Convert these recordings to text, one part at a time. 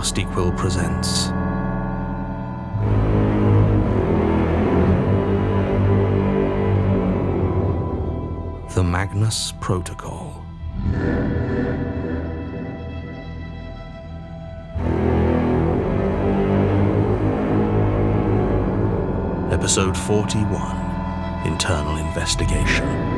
Rusty Quill presents The Magnus Protocol. Episode 41, Internal Investigation.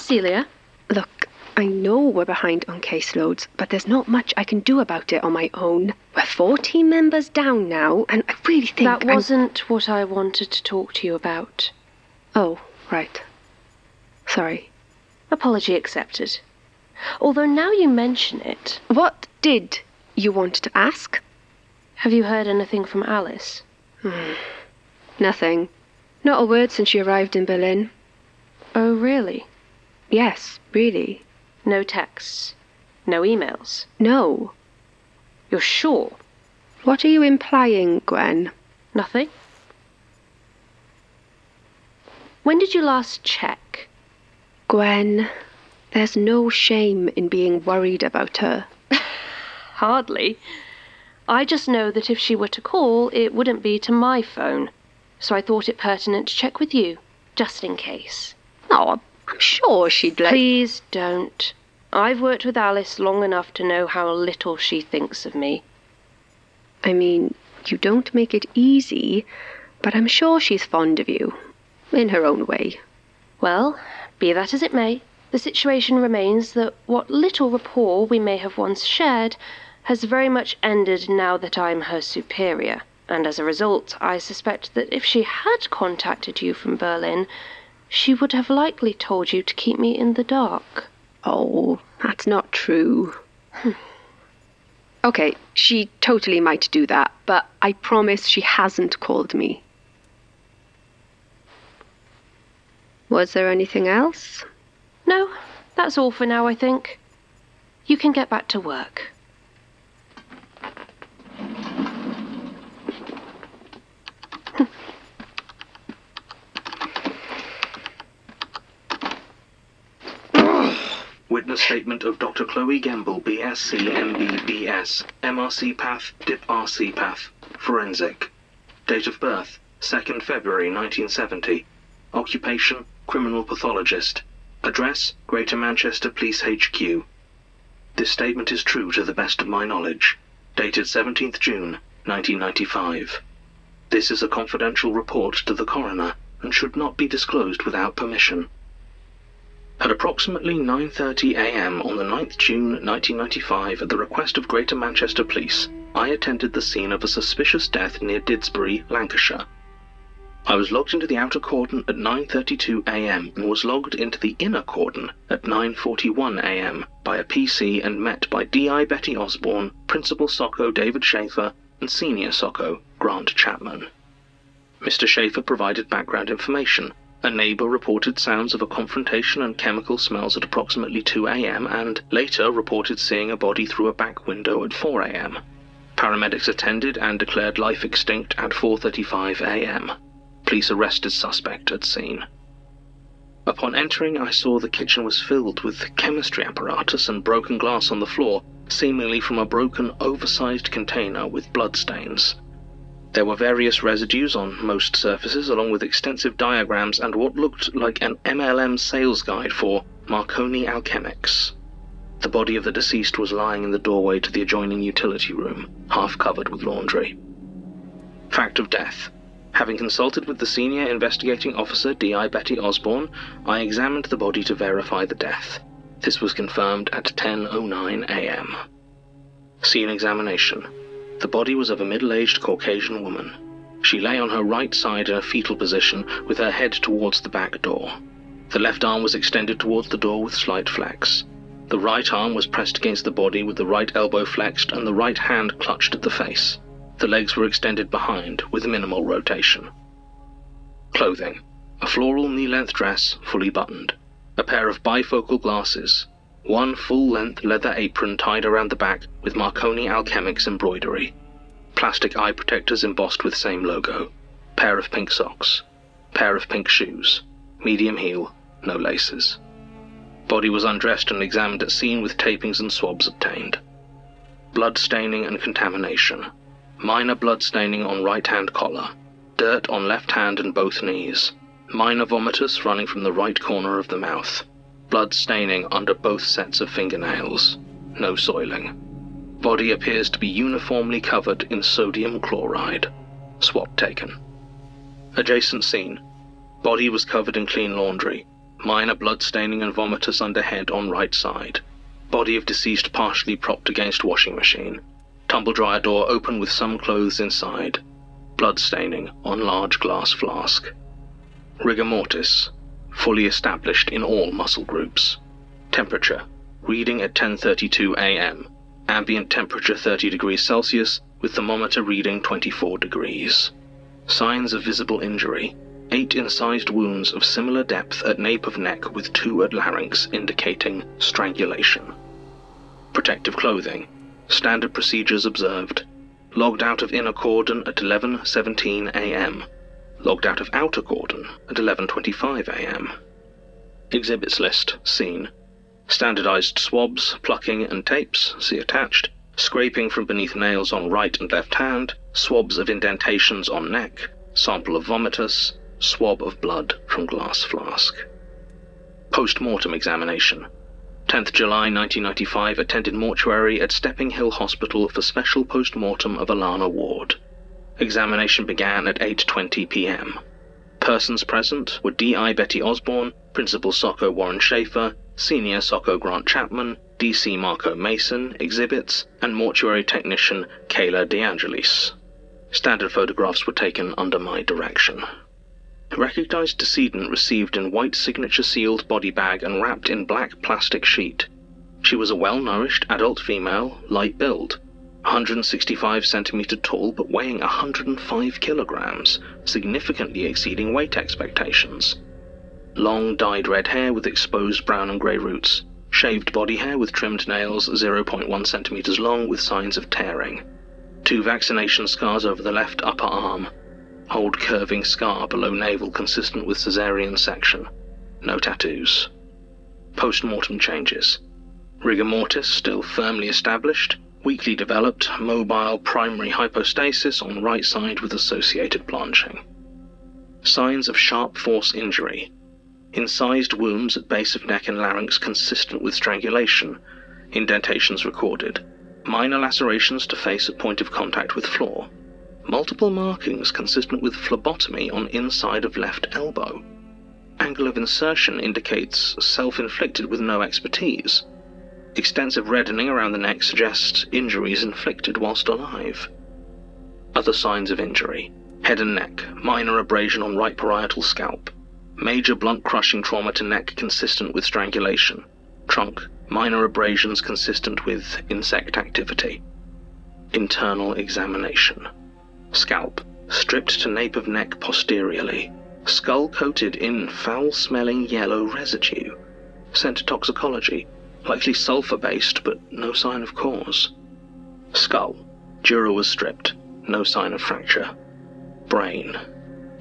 Celia? Look, I know we're behind on caseloads, but there's not much I can do about it on my own. We're 14 members down now, and I really think That wasn't what I wanted to talk to you about. Oh, right. Sorry. Apology accepted. Although now you mention it... What did you want to ask? Have you heard anything from Alice? Nothing. Not a word since she arrived in Berlin. Oh, really? Yes, really. No texts? No emails? No. You're sure? What are you implying, Gwen? Nothing? When did you last check? Gwen, there's no shame in being worried about her. Hardly. I just know that if she were to call, it wouldn't be to my phone. So I thought it pertinent to check with you, just in case. Oh, I'm sure she'd let... Please don't. I've worked with Alice long enough to know how little she thinks of me. I mean, you don't make it easy, but I'm sure she's fond of you, in her own way. Well, be that as it may, the situation remains that what little rapport we may have once shared has very much ended now that I'm her superior, and as a result, I suspect that if she had contacted you from Berlin, she would have likely told you to keep me in the dark. Oh, that's not true. Okay, she totally might do that, but I promise she hasn't called me. Was there anything else? No, that's all for now, I think. You can get back to work. Witness statement of Dr. Chloe Gamble, BSc, MBBS, MRC Path, DIP RC Path, Forensic. Date of birth, 2nd February 1970. Occupation, criminal pathologist. Address, Greater Manchester Police HQ. This statement is true to the best of my knowledge. Dated 17th June, 1995. This is a confidential report to the coroner and should not be disclosed without permission. At approximately 9:30 a.m. on the 9th June 1995, at the request of Greater Manchester Police, I attended the scene of a suspicious death near Didsbury, Lancashire. I was logged into the outer cordon at 9:32 a.m. and was logged into the inner cordon at 9:41 a.m. by a PC and met by DI Betty Osborne, Principal Socco David Schaefer, and Senior Socco Grant Chapman. Mr. Schaefer provided background information. A neighbour reported sounds of a confrontation and chemical smells at approximately 2 a.m. and later reported seeing a body through a back window at 4 a.m. Paramedics attended and declared life extinct at 4:35 a.m. Police arrested suspect at scene. Upon entering, I saw the kitchen was filled with chemistry apparatus and broken glass on the floor, seemingly from a broken, oversized container with bloodstains. There were various residues on most surfaces, along with extensive diagrams and what looked like an MLM sales guide for Marconi Alchemics. The body of the deceased was lying in the doorway to the adjoining utility room, half covered with laundry. Fact of death. Having consulted with the senior investigating officer, D.I. Betty Osborne, I examined the body to verify the death. This was confirmed at 10:09 a.m. Scene examination. The body was of a middle-aged Caucasian woman. She lay on her right side in a fetal position with her head towards the back door. The left arm was extended towards the door with slight flex. The right arm was pressed against the body with the right elbow flexed and the right hand clutched at the face. The legs were extended behind with minimal rotation. Clothing. A floral knee-length dress, fully buttoned. A pair of bifocal glasses. One full-length leather apron tied around the back with Marconi Alchemics embroidery. Plastic eye protectors embossed with same logo. Pair of pink socks. Pair of pink shoes. Medium heel, no laces. Body was undressed and examined at scene with tapings and swabs obtained. Blood staining and contamination. Minor blood staining on right-hand collar. Dirt on left hand and both knees. Minor vomitus running from the right corner of the mouth. Blood staining under both sets of fingernails. No soiling. Body appears to be uniformly covered in sodium chloride. Swab taken. Adjacent scene. Body was covered in clean laundry. Minor blood staining and vomitus under head on right side. Body of deceased partially propped against washing machine. Tumble dryer door open with some clothes inside. Blood staining on large glass flask. Rigor mortis. Fully established in all muscle groups. Temperature. Reading at 10:32 a.m. Ambient temperature 30 degrees Celsius with thermometer reading 24 degrees. Signs of visible injury. 8 incised wounds of similar depth at nape of neck with 2 at larynx indicating strangulation. Protective clothing. Standard procedures observed. Logged out of inner cordon at 11:17 a.m. Logged out of outer cordon at 11:25 a.m. Exhibits list, scene. Standardized swabs, plucking and tapes, see attached. Scraping from beneath nails on right and left hand. Swabs of indentations on neck. Sample of vomitus. Swab of blood from glass flask. Postmortem examination. 10th July 1995 attended mortuary at Stepping Hill Hospital for special postmortem of Alana Ward. Examination began at 8:20 p.m. Persons present were D.I. Betty Osborne, Principal Socco Warren Schaefer, Senior Socco Grant Chapman, D.C. Marco Mason, exhibits, and mortuary technician Kayla DeAngelis. Standard photographs were taken under my direction. Recognized decedent received in white signature-sealed body bag and wrapped in black plastic sheet. She was a well-nourished adult female, light build, 165 centimeter tall but weighing 105 kilograms, significantly exceeding weight expectations. Long dyed red hair with exposed brown and grey roots. Shaved body hair with trimmed nails 0.1 centimeters long with signs of tearing. 2 vaccination scars over the left upper arm. Old curving scar below navel consistent with caesarean section. No tattoos. Post-mortem changes. Rigor mortis still firmly established. Weakly developed, mobile primary hypostasis on right side with associated blanching. Signs of sharp force injury. Incised wounds at base of neck and larynx consistent with strangulation. Indentations recorded. Minor lacerations to face at point of contact with floor. Multiple markings consistent with phlebotomy on inside of left elbow. Angle of insertion indicates self-inflicted with no expertise. Extensive reddening around the neck suggests injuries inflicted whilst alive. Other signs of injury. Head and neck, minor abrasion on right parietal scalp. Major blunt crushing trauma to neck consistent with strangulation. Trunk, minor abrasions consistent with insect activity. Internal examination. Scalp, stripped to nape of neck posteriorly. Skull coated in foul-smelling yellow residue. Sent to toxicology, likely sulfur-based, but no sign of cause. Skull, dura was stripped, no sign of fracture. Brain,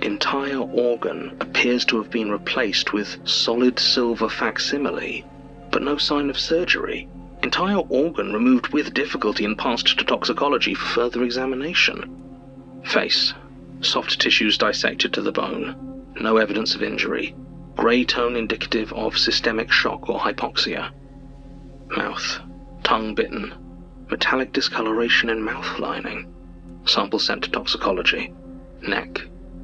entire organ appears to have been replaced with solid silver facsimile, but no sign of surgery. Entire organ removed with difficulty and passed to toxicology for further examination. Face. Soft tissues dissected to the bone. No evidence of injury. Grey tone indicative of systemic shock or hypoxia. Mouth. Tongue bitten. Metallic discoloration in mouth lining. Sample sent to toxicology. Neck.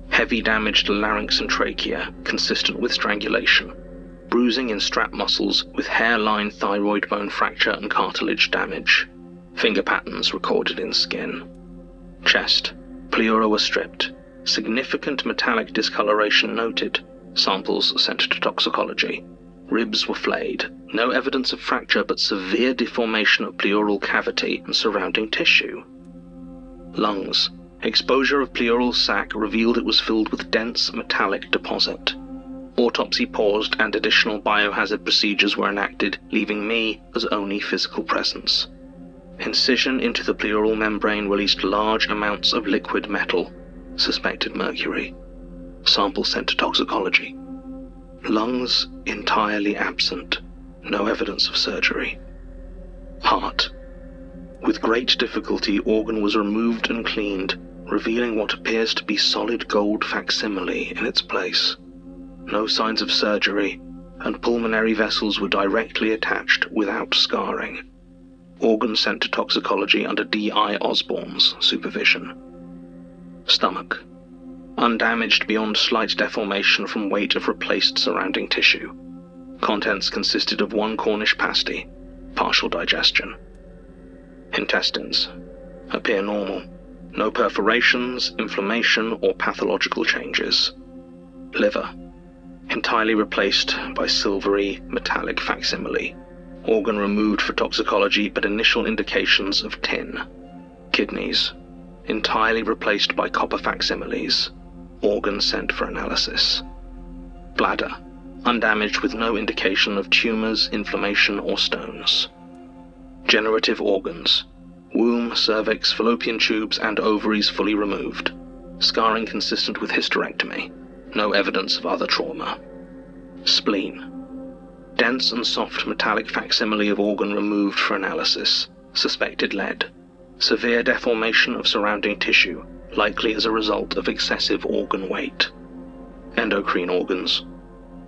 Heavy damage to larynx and trachea, consistent with strangulation. Bruising in strap muscles with hairline thyroid bone fracture and cartilage damage. Finger patterns recorded in skin. Chest. Pleura was stripped. Significant metallic discoloration noted. Samples sent to toxicology. Ribs were flayed. No evidence of fracture but severe deformation of pleural cavity and surrounding tissue. Lungs. Exposure of pleural sac revealed it was filled with dense metallic deposit. Autopsy paused and additional biohazard procedures were enacted, leaving me as only physical presence. Incision into the pleural membrane released large amounts of liquid metal, suspected mercury. Sample sent to toxicology. Lungs entirely absent. No evidence of surgery. Heart. With great difficulty, organ was removed and cleaned, revealing what appears to be solid gold facsimile in its place. No signs of surgery, and pulmonary vessels were directly attached without scarring. Organ sent to toxicology under D.I. Osborne's supervision. Stomach. Undamaged beyond slight deformation from weight of replaced surrounding tissue. Contents consisted of 1 Cornish pasty, partial digestion. Intestines. Appear normal. No perforations, inflammation, or pathological changes. Liver. Entirely replaced by silvery, metallic facsimile. Organ removed for toxicology, but initial indications of tin. Kidneys. Entirely replaced by copper facsimiles. Organ sent for analysis. Bladder. Undamaged with no indication of tumors, inflammation, or stones. Generative organs. Womb, cervix, fallopian tubes, and ovaries fully removed. Scarring consistent with hysterectomy. No evidence of other trauma. Spleen. Dense and soft metallic facsimile of organ removed for analysis. Suspected lead. Severe deformation of surrounding tissue, likely as a result of excessive organ weight. Endocrine organs.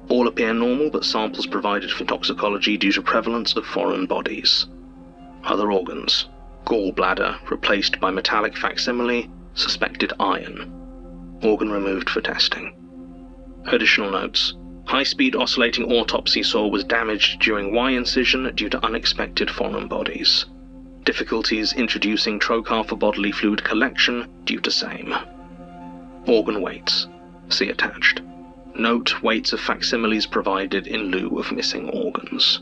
All appear normal, but samples provided for toxicology due to prevalence of foreign bodies. Other organs. Gallbladder, replaced by metallic facsimile, suspected iron. Organ removed for testing. Additional notes. High-speed oscillating autopsy saw was damaged during Y incision due to unexpected foreign bodies. Difficulties introducing trocar for bodily fluid collection due to same. Organ weights. See attached. Note weights of facsimiles provided in lieu of missing organs.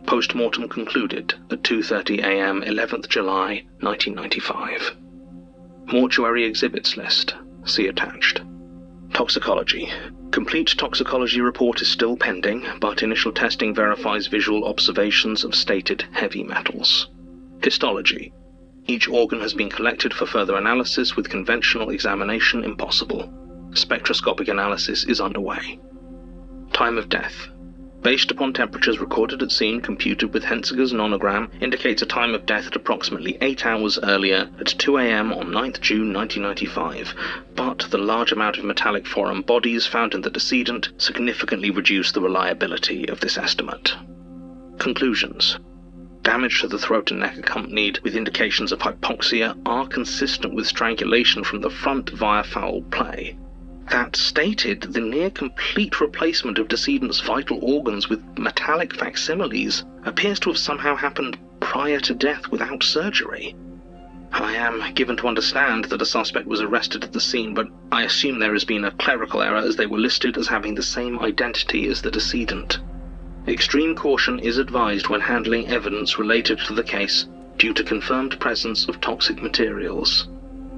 Postmortem concluded at 2:30 a.m. 11th July 1995. Mortuary exhibits list. See attached. Toxicology. Complete toxicology report is still pending, but initial testing verifies visual observations of stated heavy metals. Histology. Each organ has been collected for further analysis with conventional examination impossible. Spectroscopic analysis is underway. Time of death. Based upon temperatures recorded at scene computed with Hensiger's nonogram, indicates a time of death at approximately 8 hours earlier at 2 a.m. on 9th June 1995, but the large amount of metallic foreign bodies found in the decedent significantly reduced the reliability of this estimate. Conclusions. Damage to the throat and neck accompanied with indications of hypoxia are consistent with strangulation from the front via foul play. That stated, the near-complete replacement of decedent's vital organs with metallic facsimiles appears to have somehow happened prior to death without surgery. I am given to understand that a suspect was arrested at the scene, but I assume there has been a clerical error as they were listed as having the same identity as the decedent. Extreme caution is advised when handling evidence related to the case due to confirmed presence of toxic materials.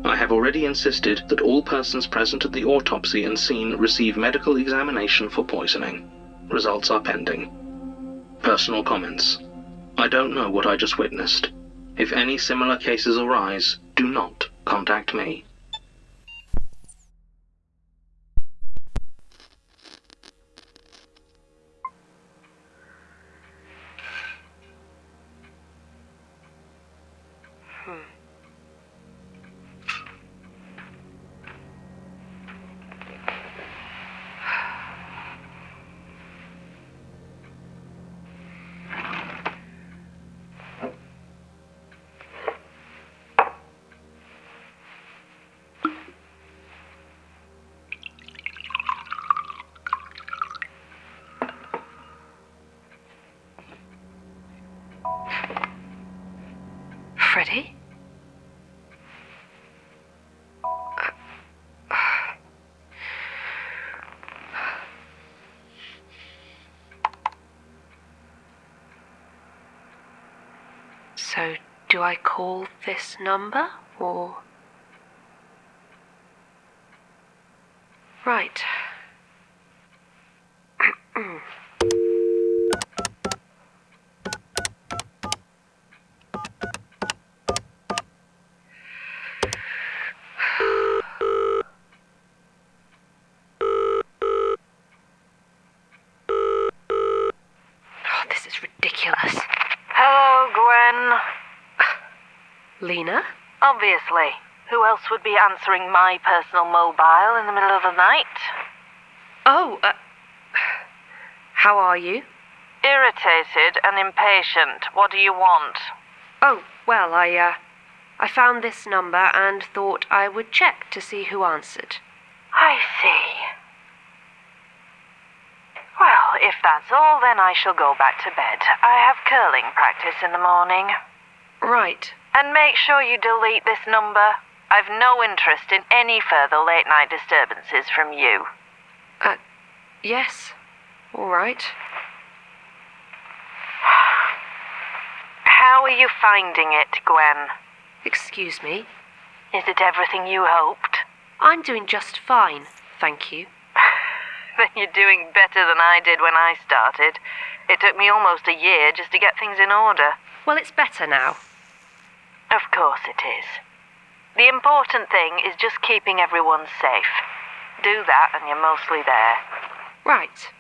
I have already insisted that all persons present at the autopsy and scene receive medical examination for poisoning. Results are pending. Personal comments. I don't know what I just witnessed. If any similar cases arise, do not contact me. Do I call this number, or... Right. This is ridiculous. Hello, Gwen. Lena? Obviously. Who else would be answering my personal mobile in the middle of the night? Oh, how are you? Irritated and impatient. What do you want? Oh, well, I found this number and thought I would check to see who answered. I see. Well, if that's all, then I shall go back to bed. I have curling practice in the morning. Right. And make sure you delete this number. I've no interest in any further late-night disturbances from you. Yes. All right. How are you finding it, Gwen? Excuse me? Is it everything you hoped? I'm doing just fine, thank you. Then you're doing better than I did when I started. It took me almost a year just to get things in order. Well, it's better now. Of course it is. The important thing is just keeping everyone safe. Do that and you're mostly there. Right.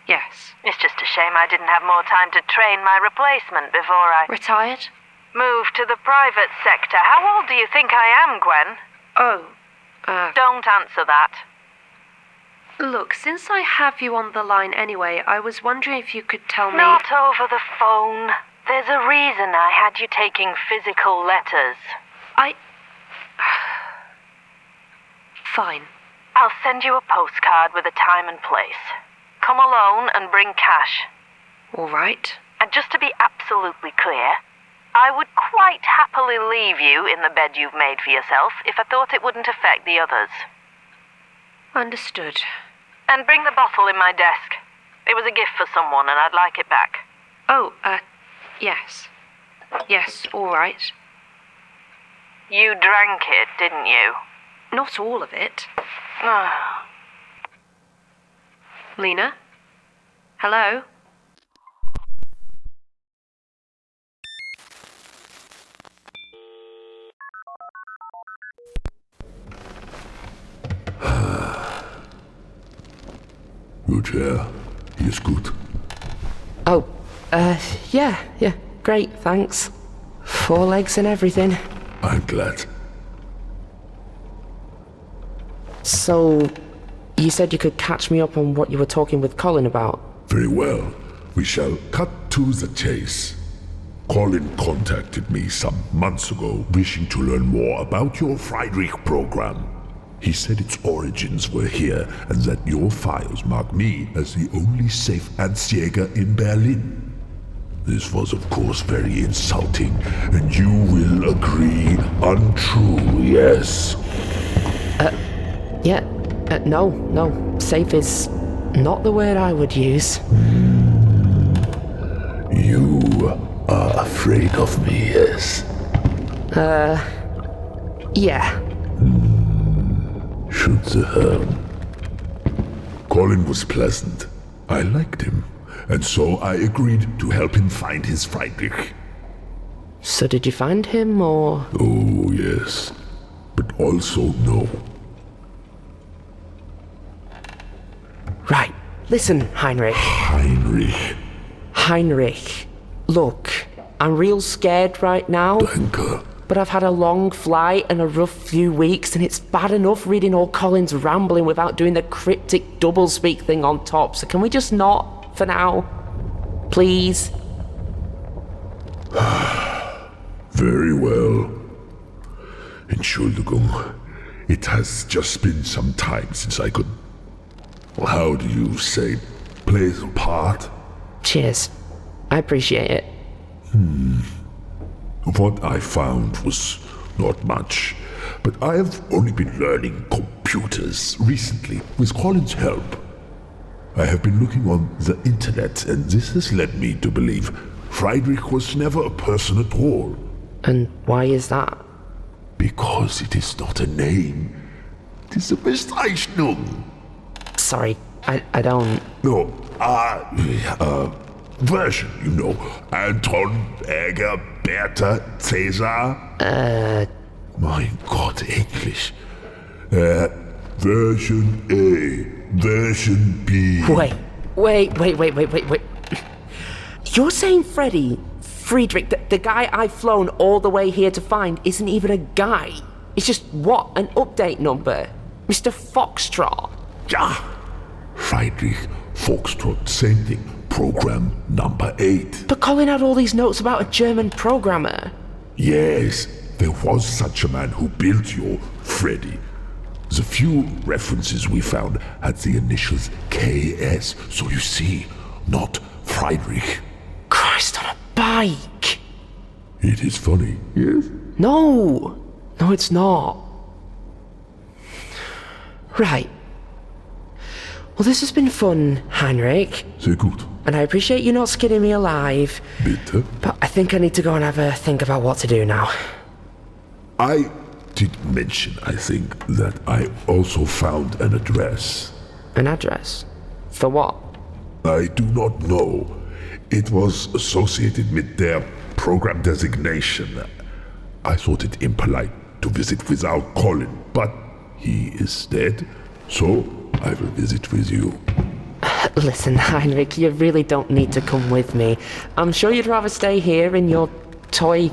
Yes. It's just a shame I didn't have more time to train my replacement before I... Retired? Moved to the private sector. How old do you think I am, Gwen? Oh, Don't answer that. Look, since I have you on the line anyway, I was wondering if you could tell me... Not over the phone. There's a reason I had you taking physical letters. Fine. I'll send you a postcard with a time and place. Come alone and bring cash. All right. And just to be absolutely clear, I would quite happily leave you in the bed you've made for yourself if I thought it wouldn't affect the others. Understood. And bring the bottle in my desk. It was a gift for someone and I'd like it back. Oh, yes. Yes, all right. You drank it, didn't you? Not all of it. Oh. Lena? Hello? Gut, Herr. Hier ist gut. Oh, yeah, great, thanks. 4 legs and everything. I'm glad. So, you said you could catch me up on what you were talking with Colin about? Very well. We shall cut to the chase. Colin contacted me some months ago, wishing to learn more about your Friedrich program. He said its origins were here, and that your files mark me as the only safe Amtsjäger in Berlin. This was, of course, very insulting, and you will agree untrue, yes? Yeah, no, safe is not the word I would use. You are afraid of me, yes? Yeah. Shoot the Herrn. Colin was pleasant. I liked him, and so I agreed to help him find his Friedrich. So did you find him, or...? Oh, yes, but also no. Right, listen, Heinrich. Heinrich. Look, I'm real scared right now. Danke. But I've had a long flight and a rough few weeks, and it's bad enough reading all Colin's rambling without doing the cryptic doublespeak thing on top, so can we just not, for now? Please? Very well. Entschuldigung. It has just been some time since I could... Well, how do you say, play the part? Cheers. I appreciate it. What I found was not much, but I have only been learning computers recently with Colin's help. I have been looking on the internet, and this has led me to believe Friedrich was never a person at all. And why is that? Because it is not a name. It is a Bezeichnung. Sorry, I don't... No, version, you know. Anton, Berger, Bertha, Caesar. Mein Gott, Englisch. Version A, version B. Wait. You're saying Friedrich, the guy I've flown all the way here to find, isn't even a guy. It's just, what, an update number? Mr. Foxtrot. Ja, Friedrich Foxtrot, same thing. Program number 8. But Colin had all these notes about a German programmer. Yes, there was such a man who built your Freddy. The few references we found had the initials KS, so you see, not Friedrich. Christ on a bike. It is funny, yes? No, it's not. Right. Well, this has been fun, Heinrich. Sehr gut. And I appreciate you not skinning me alive. Bitte? But I think I need to go and have a think about what to do now. I did mention, I think, that I also found an address. An address? For what? I do not know. It was associated with their program designation. I thought it impolite to visit without Colin, but he is dead, so I will visit with you. Listen, Heinrich, you really don't need to come with me. I'm sure you'd rather stay here in your toy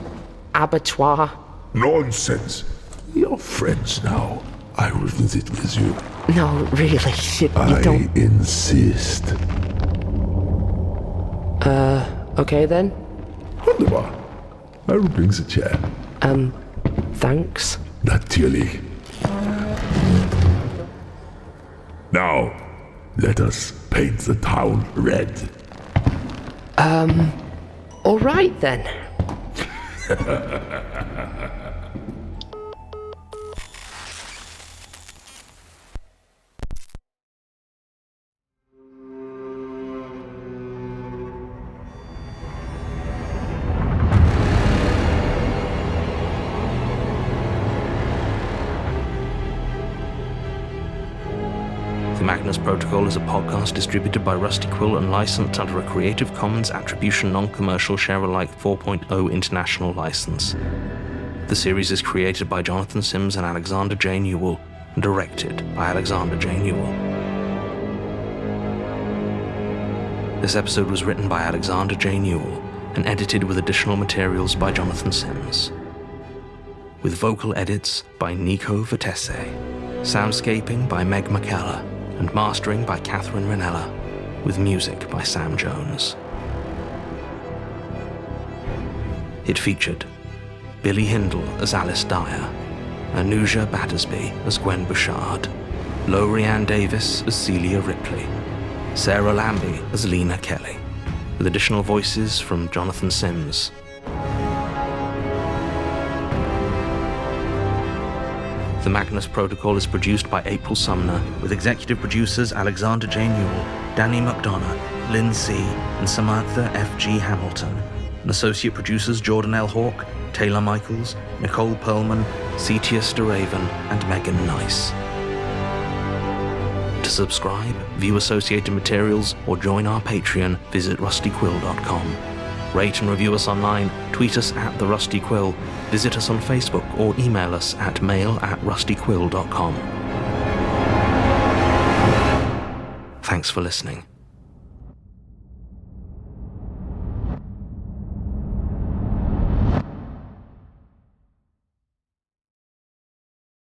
abattoir. Nonsense. We are friends now. I will visit with you. No, really, you don't... I insist. Okay then. Wunderbar. I will bring the chair. Thanks. Natürlich. Now, let us paint the town red. All right then. The Magnus Protocol is a podcast distributed by Rusty Quill and licensed under a Creative Commons Attribution Non-Commercial Share-alike 4.0 international license. The series is created by Jonathan Sims and Alexander J. Newall, and directed by Alexander J. Newall. This episode was written by Alexander J. Newall and edited with additional materials by Jonathan Sims. With vocal edits by Nico Vertesse, soundscaping by Meg McKellar, and mastering by Catherine Ranella, with music by Sam Jones. It featured Billie Hindle as Alice Dyer, Anusia Battersby as Gwen Bouchard, Lowri Davies as Celia Rilpley, Sarah Lambie as Lena Kelley, with additional voices from Jonathan Sims. The Magnus Protocol is produced by April Sumner, with executive producers Alexander J. Newall, Dani McDonough, Linn C., and Samantha F.G. Hamilton, and associate producers Jordan L. Hawke, Taylor Michaels, Nicole Perlman, Cetius DeRaven, and Megan Nice. To subscribe, view associated materials, or join our Patreon, visit rustyquill.com. Rate and review us online, tweet us at The Rusty Quill, visit us on Facebook, or email us at mail@rustyquill.com. Thanks for listening.